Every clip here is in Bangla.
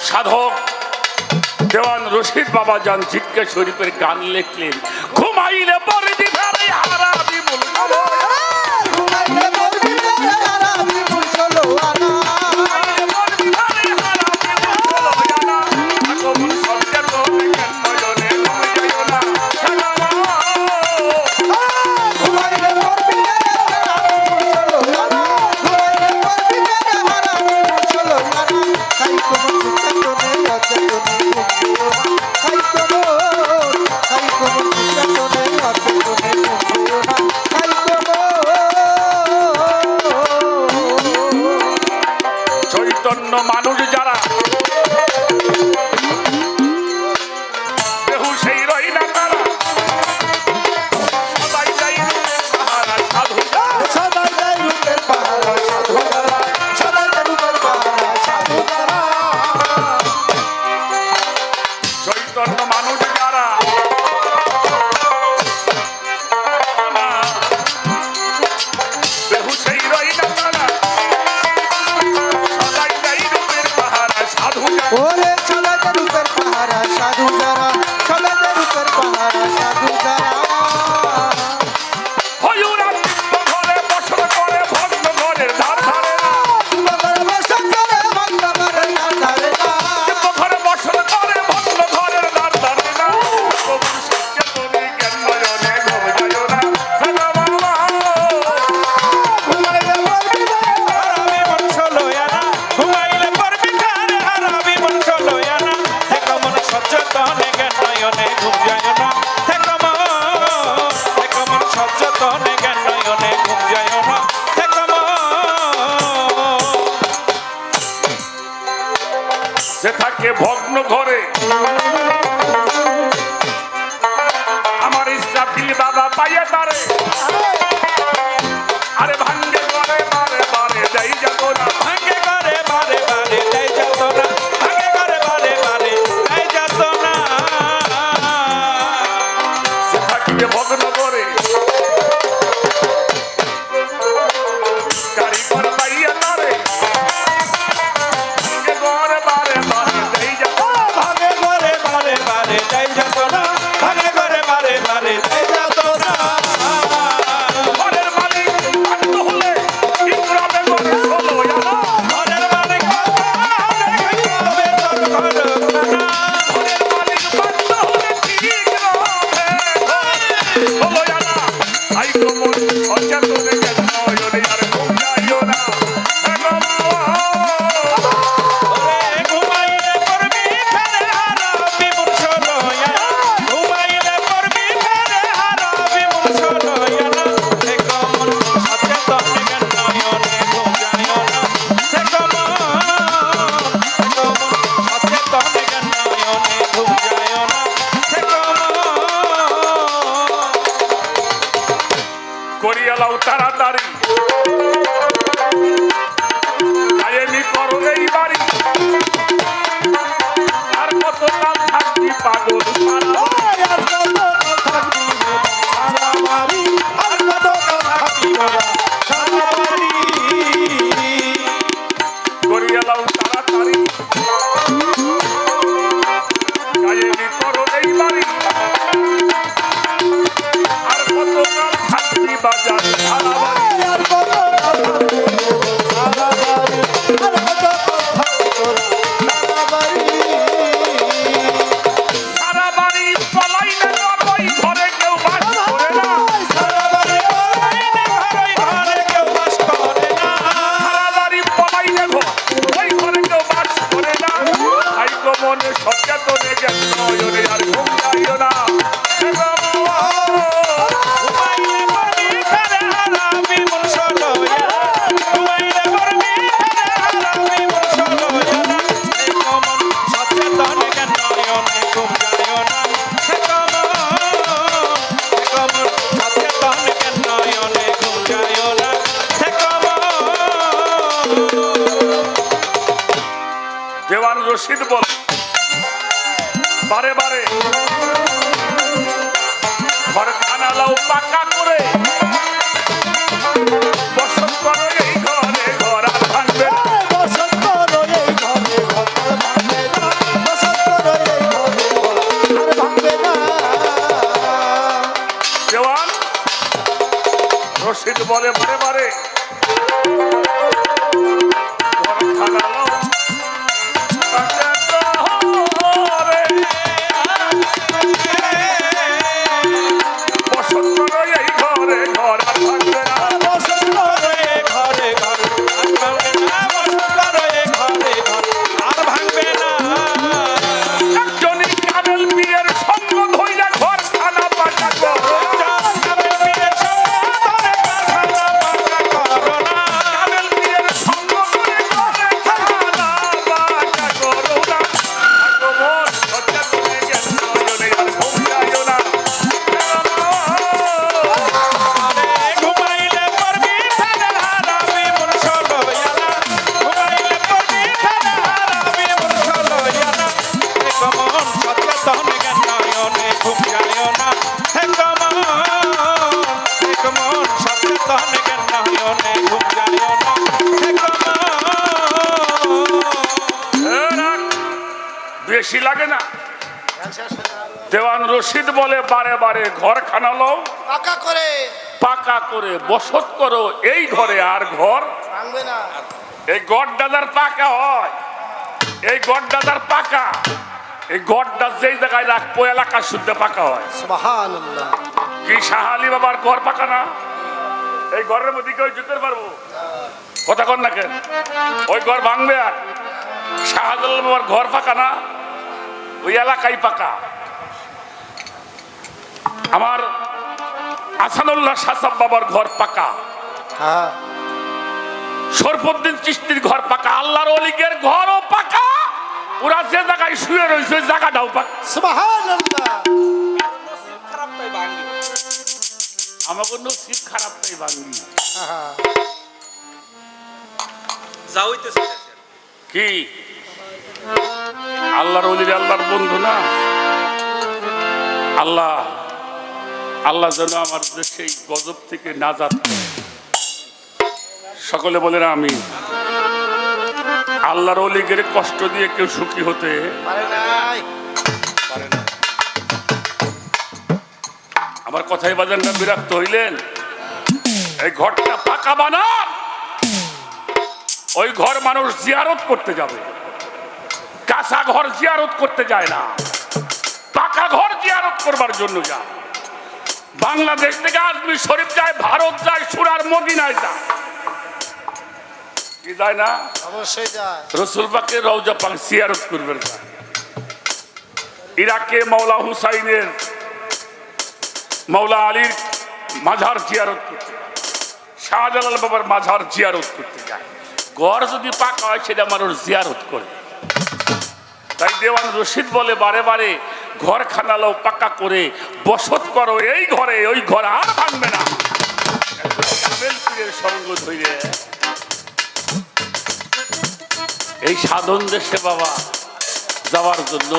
সাধক দেওয়ান রশিদ বাবা জান জিক্কা শরীফের গান লিখলেন, ঘুমাইলে পরে দিধারে হারাবি মূল ঘুমাইলে পরে দিধারে হারাবি মূল চলো আনা চৈতন্য মানুষ যারা কেউ সেই রই না তারা সদাই যাই পাহারা সাধু সদাই যাই রূপের পাহারা সাধু সদাই যাই রূপের পাহারা সাধু চৈতন্য মানুষ যারা কেউ সেই রই না তারা ওরে চলা রূপের পাহারা সাধু যারা চলা রূপের পাহারা সাধু যারা হয়ুরা ঘরে বসত করে ভক্ত ঘরের ধার ধারে না ঘরে বসত করে ভক্ত ঘরের ধার ধারে না ঘরে বসত করে ভক্ত ঘরের ধার ধারে না প্রভু সত্য তুমি জ্ঞান নয়নে ঘুমায়ো না সাদা বাবা ঘুমাইলে পড়বি হারাবি মন চলো না ঘুমাইলে পড়বি হারাবি মন চলো না থেকে মন সচেতন জ্ঞান নয়নে ঘুমায়ো না থেকে মন সচেতন জ্ঞান নয়নে ঘুমায়ো না থেকে যে থাকে ভগ্ন ঘরে আমার ইসরাফিল বাবা পাইয়া তারে আরে ভাঙ্গে ঘরে বারে বারে যাই যেত না ভাঙ্গে ঘরে বারে বারে যাই যেত না ভাঙ্গে ঘরে বারে বারে যাই যেত না সে থাকিবে ভগ্ন ঘরে কারিগর পাইয়া তারে ভাঙ্গে ঘরে বারে বারে যাই যেত না ভাঙ্গে ঘরে বারে বারে যাই যেত না ভাঙ্গে ঘরে বারে বারে যাই যেত না ঘরের মালিক বাধ্য হলে ইকরামে করে চলো না ঘরের মালিক বাধ্য হলে ইকরামে করে চলো না ঘরের মালিক বাধ্য হলে ইকরামে চলো না আই কোমল সচেতন জ্ঞান নয়নে আর ঘুমাইও না ওরে ঘুমাইলে পড়বি ফেরে হারাবি মন চলো না ঘুমাইলে পড়বি ফেরে হারাবি মন চলো না সে কোমল সচেতন জ্ঞান নয়নে ঘুমাইও না সে কোমল সচেতন জ্ঞান নয়নে ঘুমাইও না সে কোমল করিয়ালাও তাড়াতাড়ি কায়েমি করো এই বাড়ি আর কত কাল থাকবি পাগল সারা বাড়ি আর কত কাল থাকবি সারা বাড়ি করিয়ালাও তাড়াতাড়ি কায়েমি করো এই বাড়ি আর কত কাল থাকবি বাজার সারা বাড়ি আর কত কাল থাকবি সারা বাড়ি আর কত কাল থাকবি সারা বাড়ি সারা বাড়ি পলাইলে ওই ঘরে কেউ বাস করে না সারা বাড়ি পলাইলে ঘরে কেউ বাস করে না সারা বাড়ি পলাইলে ওই ঘরে কেউ বাস করে না আই গো মনে সচেতন জ্ঞান নয়নে আর ঘুমাইও না ঘুমাইলে পড়বি ফেরে হারাবি মন চলো না ঘুমাইলে পড়বি ফেরে হারাবি মন চলো না এই মন সচেতন জ্ঞান নয়নে ঘুমাইও না সে মন সচেতন জ্ঞান নয়নে ঘুমাইও না সে দেওয়ান রশিদ বল বারে বারে ঘর খানা লাও পাকা করে বসত করো এই ঘরে ঘর আর ভাঙবে বসত করো এই ঘরে ঘর ভাঙবে না বেশি লাগে না? দেওয়ান রশিদ বলে বারে বারে ঘর খানালো পাকা করে বসত করো এই ঘরে, আর ঘর এই গড় দাদার পাকা হয়, এই গড় দাদার পাকা, এই গড়টা যেই জায়গায় রাখবো এলাকা শুদ্ধ পাকা হয়। সুবহানাল্লাহ। কি শাহ আলী বাবার ঘর পাকা না? এই ঘরের মধ্যে কেউ যেতে পারবো? কথা কন না কেন? ওই ঘর ভাঙবে। আর শাহজালাল বাবার ঘর পাকা না? ওই এলাকায় পাকা। আমার আসানুল্লাহ শাহ বাবার ঘর পাকা, শরফুদ্দিন চিশতির ঘর পাকা, আল্লাহর ওলিদের ঘরও পাকা। ওরা যে জায়গায় শুয়ে রয়েছে ওই জায়গাটাও পাকা। সুবহানাল্লাহ। আমাকে নসিব খারাপ তাই ভাঙি। কি আল্লাহর ওলির আল্লাহর বন্ধু না? আল্লাহ আল্লাহ যেন আমার সেই গজব থেকে নাজাত। সকলে বলেন আমি। আল্লাহর ওলিদের কষ্ট দিয়ে কেউ সুখী হতে পারে না। আমার কথাই বাজার না বিরক্ত হইলেন? এই ঘরটা পাকা বানান, ওই ঘর মানুষ জিয়ারত করতে যাবে। কাঁচা ঘর জিয়ারত করতে যায় না, পাকা ঘর জিয়ারত করবার জন্য যায়। বাংলাদেশ থেকে আজমির শরীফ যায়, ভারত যায়, সুরার মদিনায় যায়, কি যায় না? অবশ্যই যায়। রসুল পাকের রওজা পাক জিয়ারত করবেন। ইরাকে মাওলা হুসাইনের, মাওলা আলীর মাজার জিয়ারত করতে যায়, শাহজালাল বাবার মাজার জিয়ারত করতে যায়। ঘর যদি পাকা হয় সেটা মানুষ জিয়ারত করে। তাই দেওয়ান রশিদ বলে বারে বারে ঘর খানালো পাকা করে বসত করো এই ঘরে, ওই ঘর আর ভাঙবে না। সঙ্গ ধরে এই সাধন দেশে বাবা যাওয়ার জন্য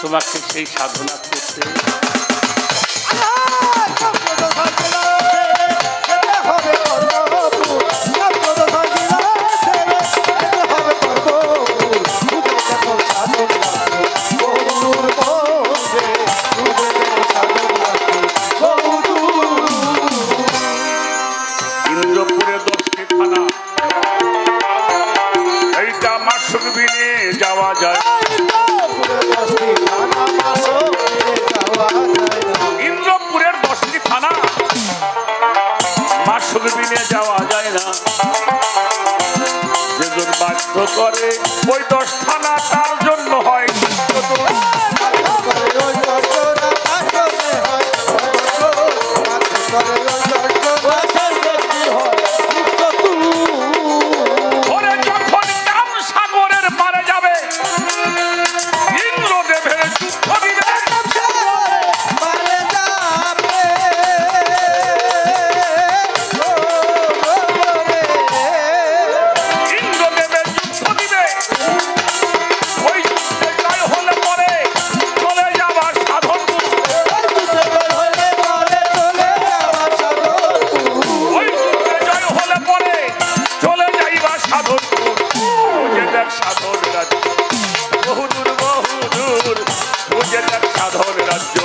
তোমাকে সেই সাধনা করতে ইন্দ্রপুরে 10টি থানা, এইটা মাসুকবিনে যাওয়া যায়। ইন্দ্রপুরের 10টি থানা মাসুকবিনে যাওয়া যায় না। যেজন বাধ্য করে ওই 10 থানা তার জন্য হয় সাধন রাজ্য।